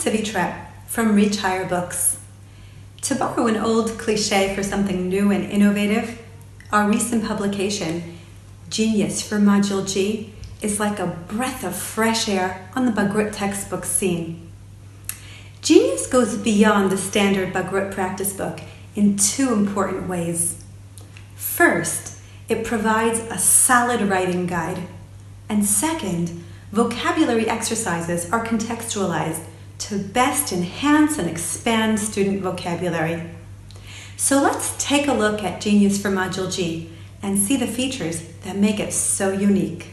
City Trip from Reach Higher Books. To borrow an old cliche for something new and innovative, our recent publication, Genius for Module G, is like a breath of fresh air on the Bagrut textbook scene. Genius goes beyond the standard Bagrut practice book in two important ways. First, it provides a solid writing guide. And second, vocabulary exercises are contextualized to best enhance and expand student vocabulary. So let's take a look at Genius for Module G and see the features that make it so unique.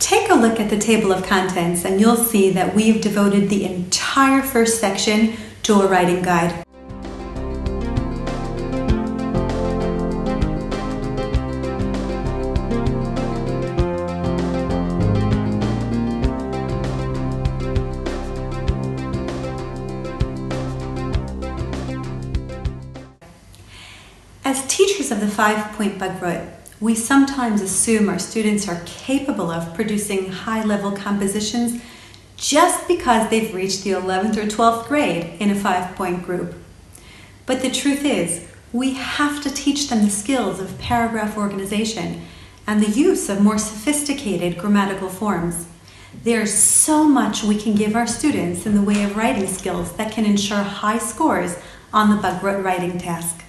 Take a look at the table of contents and you'll see that we've devoted the entire first section to a writing guide. As teachers of the 5-point Bagrut, we sometimes assume our students are capable of producing high-level compositions just because they've reached the 11th or 12th grade in a 5-point group. But the truth is, we have to teach them the skills of paragraph organization and the use of more sophisticated grammatical forms. There's so much we can give our students in the way of writing skills that can ensure high scores on the Bagrut writing task.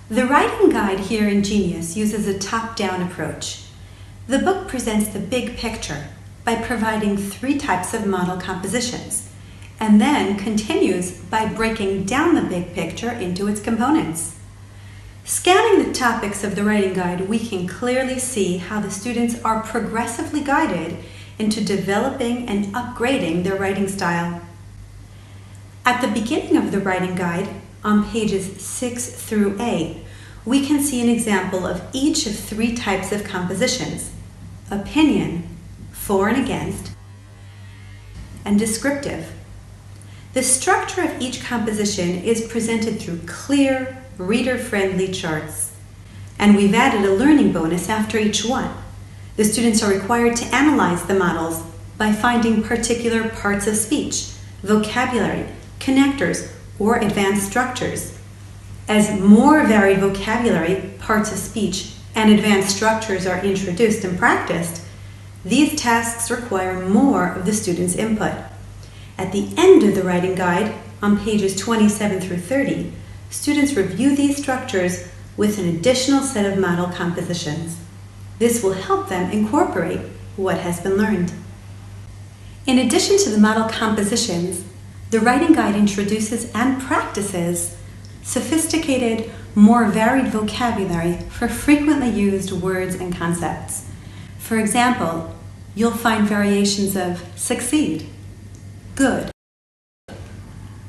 The writing guide here in Genius uses a top-down approach. The book presents the big picture by providing 3 types of model compositions, and then continues by breaking down the big picture into its components. Scanning the topics of the writing guide, we can clearly see how the students are progressively guided into developing and upgrading their writing style. At the beginning of the writing guide, on pages 6 through 8, we can see an example of each of 3 types of compositions: opinion, for and against, and descriptive. The structure of each composition is presented through clear, reader-friendly charts. And we've added a learning bonus after each one. The students are required to analyze the models by finding particular parts of speech, vocabulary, connectors, or advanced structures. As more varied vocabulary, parts of speech, and advanced structures are introduced and practiced, these tasks require more of the student's input. At the end of the writing guide, on pages 27 through 30, students review these structures with an additional set of model compositions. This will help them incorporate what has been learned. In addition to the model compositions, the writing guide introduces and practices sophisticated, more varied vocabulary for frequently used words and concepts. For example, you'll find variations of succeed, good,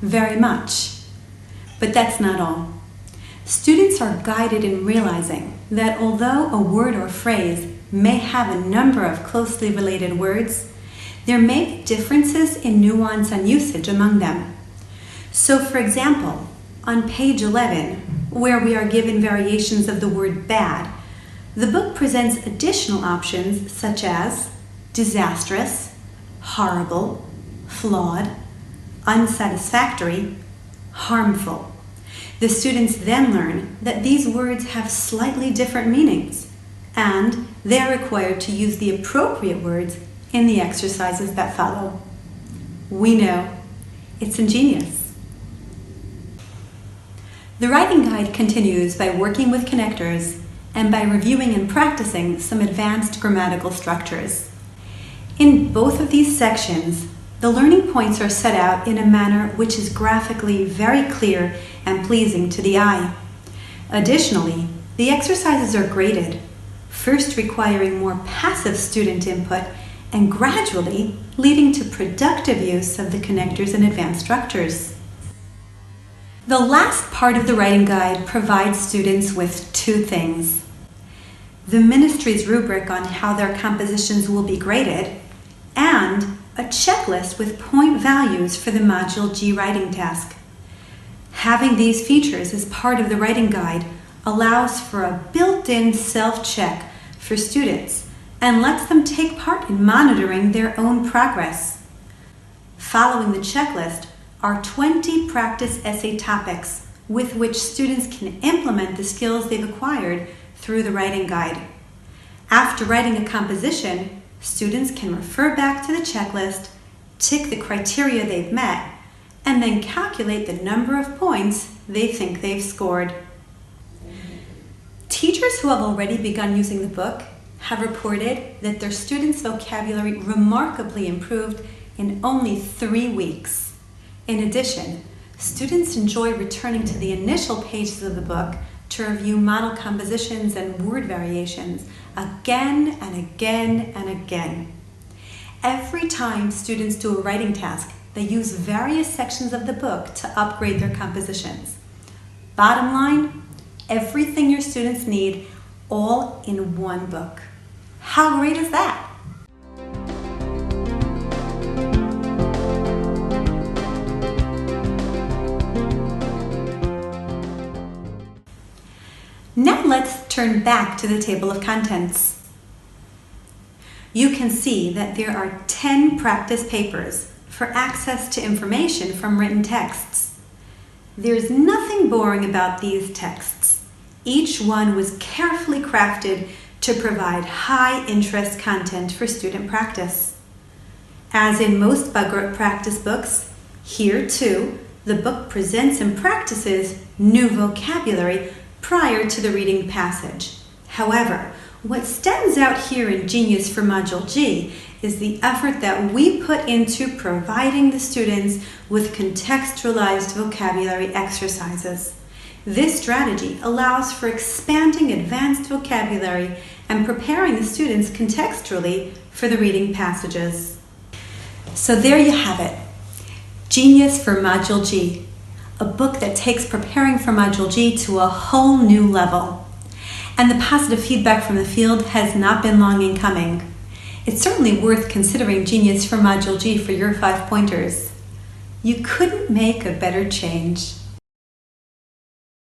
very much. But that's not all. Students are guided in realizing that although a word or phrase may have a number of closely related words, there may be differences in nuance and usage among them. So, for example, on page 11, where we are given variations of the word bad, the book presents additional options such as disastrous, horrible, flawed, unsatisfactory, harmful. The students then learn that these words have slightly different meanings, and they are required to use the appropriate words in the exercises that follow. We know it's ingenious. The writing guide continues by working with connectors and by reviewing and practicing some advanced grammatical structures. In both of these sections, the learning points are set out in a manner which is graphically very clear and pleasing to the eye. Additionally, the exercises are graded, first requiring more passive student input and gradually leading to productive use of the connectors and advanced structures. The last part of the writing guide provides students with two things: the ministry's rubric on how their compositions will be graded, and a checklist with point values for the Module G writing task. Having these features as part of the writing guide allows for a built-in self-check for students and lets them take part in monitoring their own progress. Following the checklist are 20 practice essay topics with which students can implement the skills they've acquired through the writing guide. After writing a composition, students can refer back to the checklist, tick the criteria they've met, and then calculate the number of points they think they've scored. Teachers who have already begun using the book have reported that their students' vocabulary remarkably improved in only 3 weeks. In addition, students enjoy returning to the initial pages of the book to review model compositions and word variations again and again and again. Every time students do a writing task, they use various sections of the book to upgrade their compositions. Bottom line, everything your students need, all in one book. How great is that? Now let's turn back to the table of contents. You can see that there are 10 practice papers for access to information from written texts. There's nothing boring about these texts. Each one was carefully crafted to provide high-interest content for student practice. As in most Bug-R-Ut practice books, here too, the book presents and practices new vocabulary prior to the reading passage. However, what stands out here in Genius for Module G is the effort that we put into providing the students with contextualized vocabulary exercises. This strategy allows for expanding advanced vocabulary and preparing the students contextually for the reading passages. So there you have it, Genius for Module G, a book that takes preparing for Module G to a whole new level. And the positive feedback from the field has not been long in coming. It's certainly worth considering Genius for Module G for your 5 pointers. You couldn't make a better change.